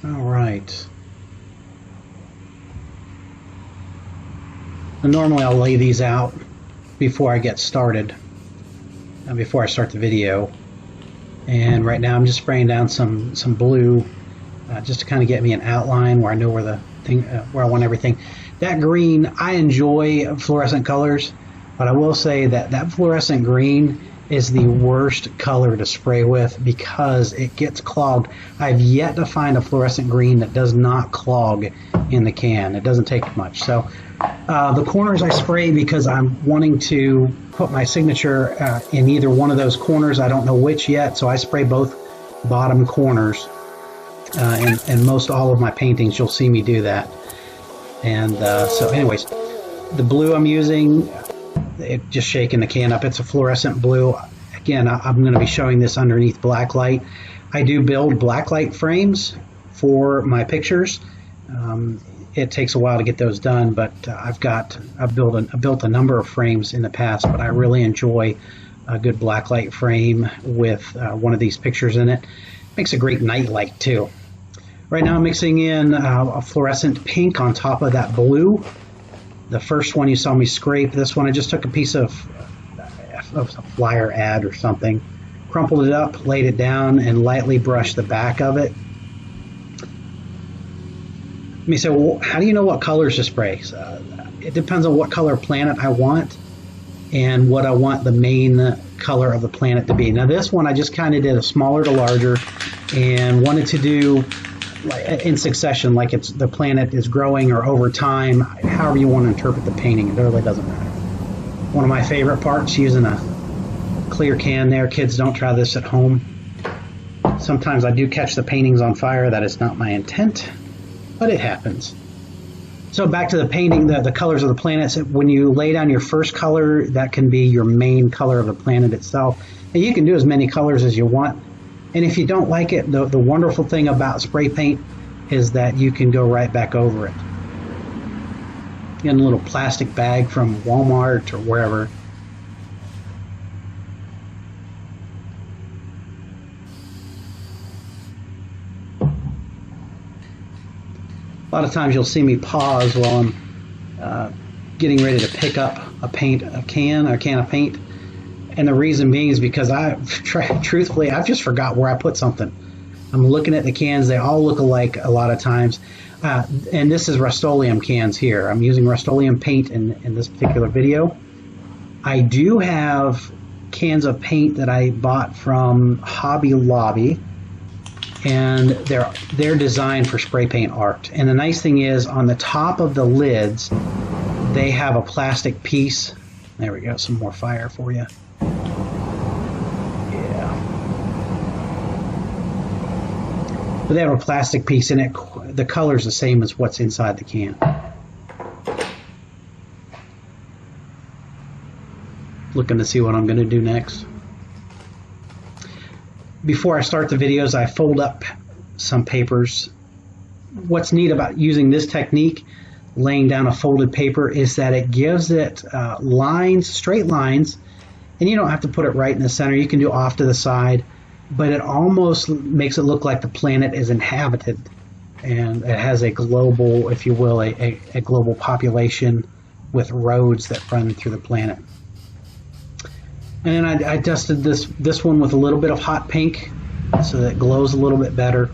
All right. And normally I'll lay these out before I get started, before I start the video. And right now I'm just spraying down some blue, just to kind of get me an outline where I know where the thing, where I want everything. That green, I enjoy fluorescent colors, but I will say that that fluorescent green is the worst color to spray with because it gets clogged. I've yet to find a fluorescent green that does not clog in the can. It doesn't take much. So the corners I spray because I'm wanting to put my signature in either one of those corners. I don't know which yet, so I spray both bottom corners. And most all of my paintings, you'll see me do that. And so anyways, the blue I'm using, just shaking the can up, it's a fluorescent blue. Again, I'm going to be showing this underneath blacklight. I do build blacklight frames for my pictures. It takes a while to get those done, but I've built a number of frames in the past, but I really enjoy a good blacklight frame with one of these pictures in it. Makes a great night light too. Right now I'm mixing in a fluorescent pink on top of that blue. The first one you saw me scrape. This one I just took a piece of a flyer ad or something, crumpled it up, laid it down, and lightly brushed the back of it. You may say, well, how do you know what colors to spray? It depends on what color planet I want and what I want the main color of the planet to be. Now this one I just kind of did a smaller to larger and wanted to do in succession, like it's the planet is growing or over time, however you want to interpret the painting. It really doesn't matter. One of my favorite parts, using a clear can there. Kids, don't try this at home. Sometimes I do catch the paintings on fire. That is not my intent, but it happens. So back to the painting, the colors of the planets. When you lay down your first color, that can be your main color of the planet itself. And you can do as many colors as you want. And if you don't like it, the wonderful thing about spray paint is that you can go right back over it. In a little plastic bag from Walmart or wherever. A lot of times you'll see me pause while I'm getting ready to pick up a can of paint. And the reason being is because truthfully, I've just forgot where I put something. I'm looking at the cans. They all look alike a lot of times. And this is Rust-Oleum cans here. I'm using Rust-Oleum paint in this particular video. I do have cans of paint that I bought from Hobby Lobby. And they're designed for spray paint art. And the nice thing is, on the top of the lids, they have a plastic piece. There we go, some more fire for you. But they have a plastic piece in it. The color's the same as what's inside the can. Looking to see what I'm going to do next. Before I start the videos, I fold up some papers. What's neat about using this technique, laying down a folded paper, is that it gives it lines, straight lines, and you don't have to put it right in the center. You can do off to the side. But it almost makes it look like the planet is inhabited, and it has a global, if you will, a global population with roads that run through the planet. And then I dusted this one with a little bit of hot pink so that it glows a little bit better.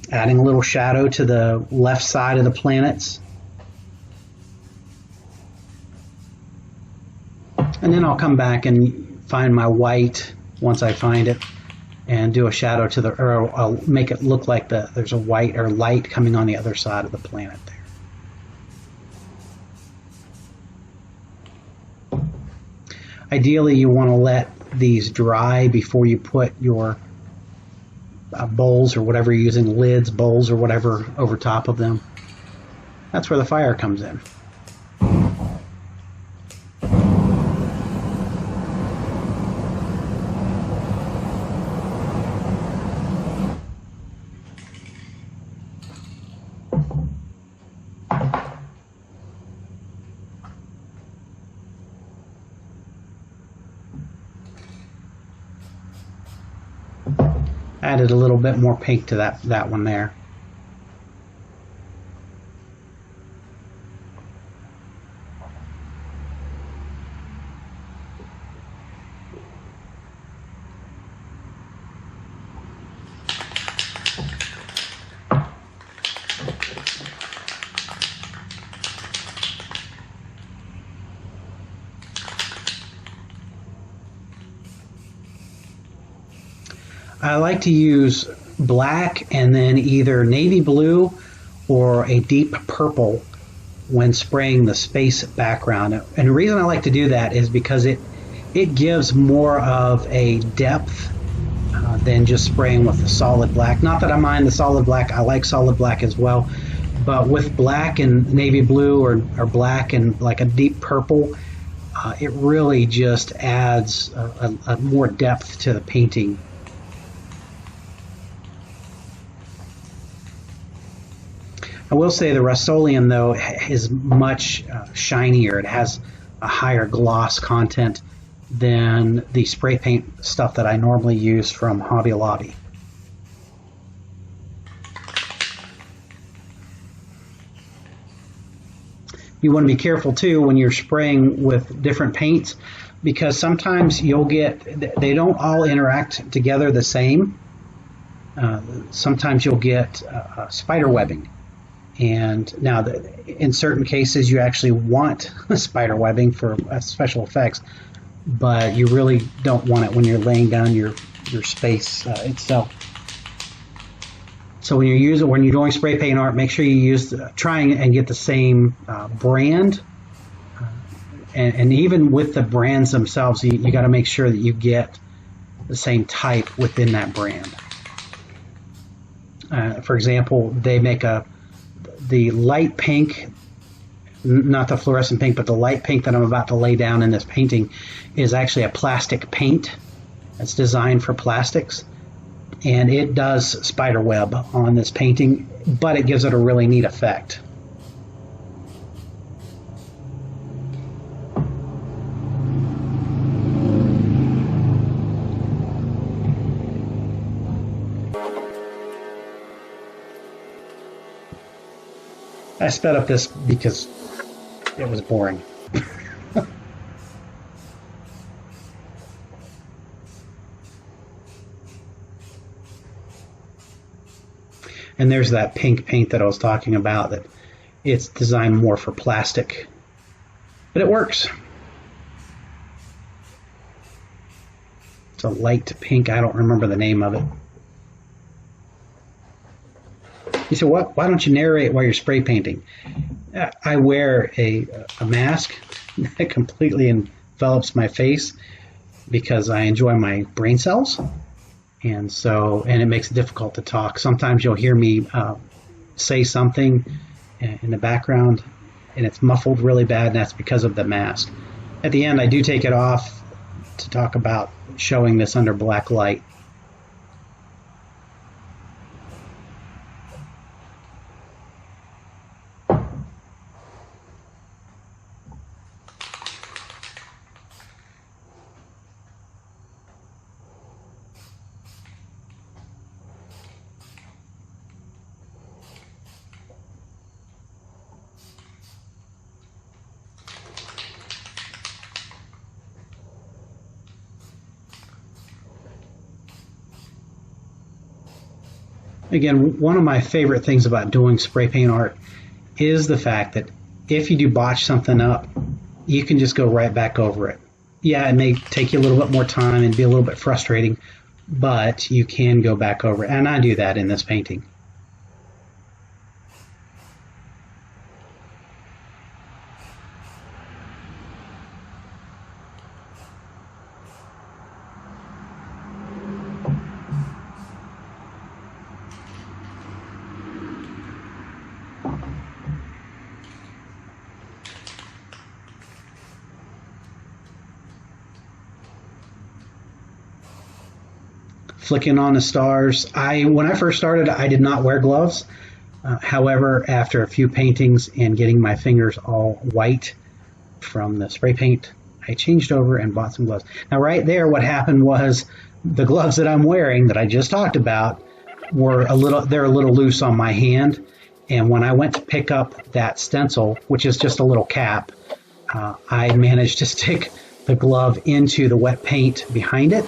Adding a little shadow to the left side of the planets. And then I'll come back and find my white once I find it and do a shadow to or I'll make it look like there's a white or light coming on the other side of the planet there. Ideally, you want to let these dry before you put your bowls or whatever you're using, lids, bowls or whatever, over top of them. That's where the fire comes in. added a little bit more pink to that one there. I like to use black and then either navy blue or a deep purple when spraying the space background. And the reason I like to do that is because it gives more of a depth than just spraying with the solid black. Not that I mind the solid black, I like solid black as well, but with black and navy blue or black and like a deep purple, it really just adds a more depth to the painting. I will say the Rust-Oleum, though, is much shinier. It has a higher gloss content than the spray paint stuff that I normally use from Hobby Lobby. You want to be careful, too, when you're spraying with different paints, because sometimes you'll get, they don't all interact together the same. Sometimes you'll get spider webbing. And now, in certain cases, you actually want spider webbing for special effects, but you really don't want it when you're laying down your space itself. So when you're doing spray paint art, make sure you try and get the same brand, and even with the brands themselves, you got to make sure that you get the same type within that brand. For example, they make the light pink, not the fluorescent pink, but the light pink that I'm about to lay down in this painting is actually a plastic paint. It's designed for plastics, and it does spider web on this painting, but it gives it a really neat effect. I sped up this because it was boring. And there's that pink paint that I was talking about, that it's designed more for plastic, but it works. It's a light pink. I don't remember the name of it. You said, "What? Why don't you narrate while you're spray painting?" I wear a mask that completely envelops my face because I enjoy my brain cells, and it makes it difficult to talk. Sometimes you'll hear me say something in the background, and it's muffled really bad, and that's because of the mask. At the end, I do take it off to talk about showing this under black light. Again, one of my favorite things about doing spray paint art is the fact that if you do botch something up, you can just go right back over it. Yeah, it may take you a little bit more time and be a little bit frustrating, but you can go back over it. And I do that in this painting. Flicking on the stars. When I first started, I did not wear gloves. However, after a few paintings and getting my fingers all white from the spray paint, I changed over and bought some gloves. Now, right there, what happened was the gloves that I'm wearing that I just talked about they're a little loose on my hand. And when I went to pick up that stencil, which is just a little cap, I managed to stick the glove into the wet paint behind it.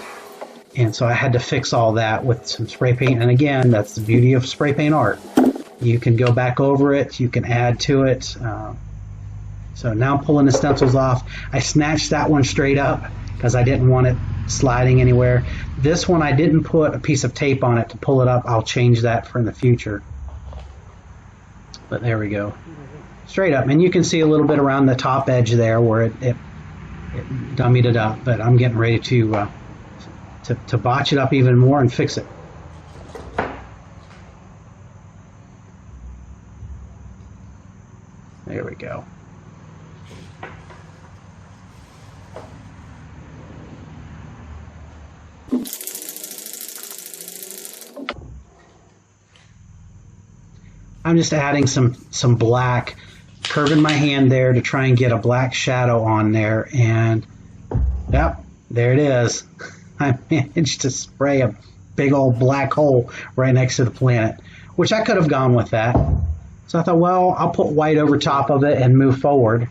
And so I had to fix all that with some spray paint. And again, that's the beauty of spray paint art. You can go back over it, you can add to it. So now I'm pulling the stencils off. I snatched that one straight up because I didn't want it sliding anywhere. This one I didn't put a piece of tape on it to pull it up. I'll change that for in the future. But there we go. Straight up. And you can see a little bit around the top edge there where it dummied it up. But I'm getting ready to botch it up even more and fix it. There we go. I'm just adding some black, curving my hand there to try and get a black shadow on there, and yep, there it is. I managed to spray a big old black hole right next to the planet, which I could have gone with that. So I thought, well, I'll put white over top of it and move forward.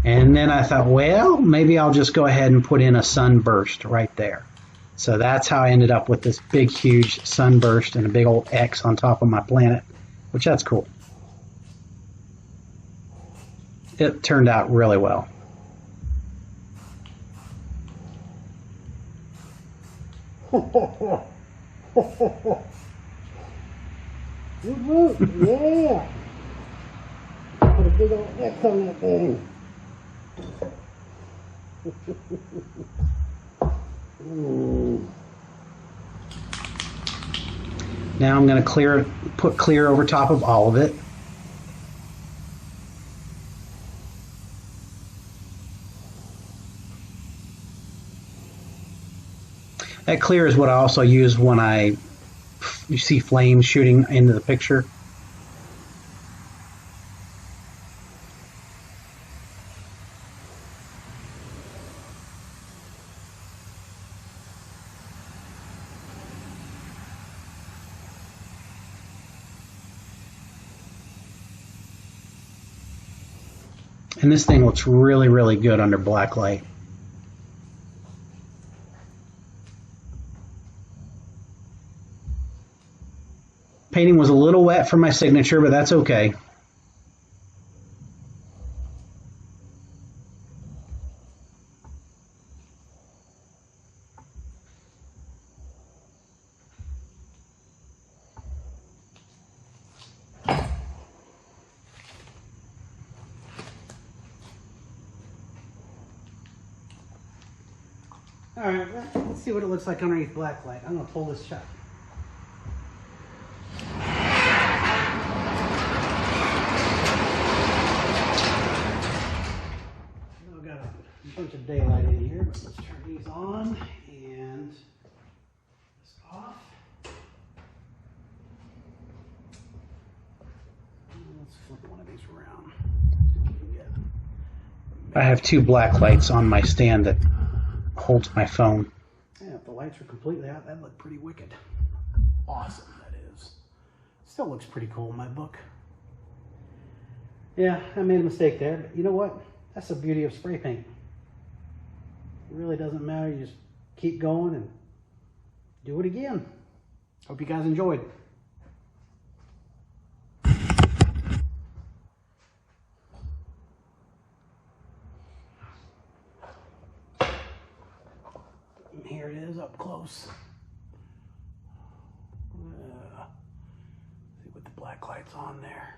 And then I thought, well, maybe I'll just go ahead and put in a sunburst right there. So that's how I ended up with this big, huge sunburst and a big old X on top of my planet, which that's cool. It turned out really well. Yeah. Put a big old X on that thing. Now I'm going to put clear over top of all of it. That clear is what I also use when you see flames shooting into the picture. And this thing looks really, really good under black light. Painting was a little wet for my signature, but that's okay. All right, let's see what it looks like underneath black light. I'm going to pull this shot. I've got a bunch of daylight in here, but let's turn these on and this off. Let's flip one of these around. I have two black lights on my stand that holds my phone. Yeah, if the lights are completely out, that'd look pretty wicked. Awesome, that is. Still looks pretty cool in my book. Yeah, I made a mistake there, but you know what? That's the beauty of spray paint. It really doesn't matter. You just keep going and do it again. Hope you guys enjoyed. Here it is up close. See what the black light's on there.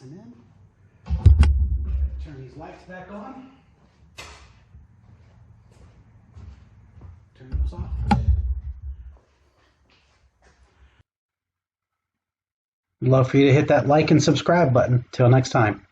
And then turn these lights back on. Turn those off. I'd love for you to hit that like and subscribe button. Till next time.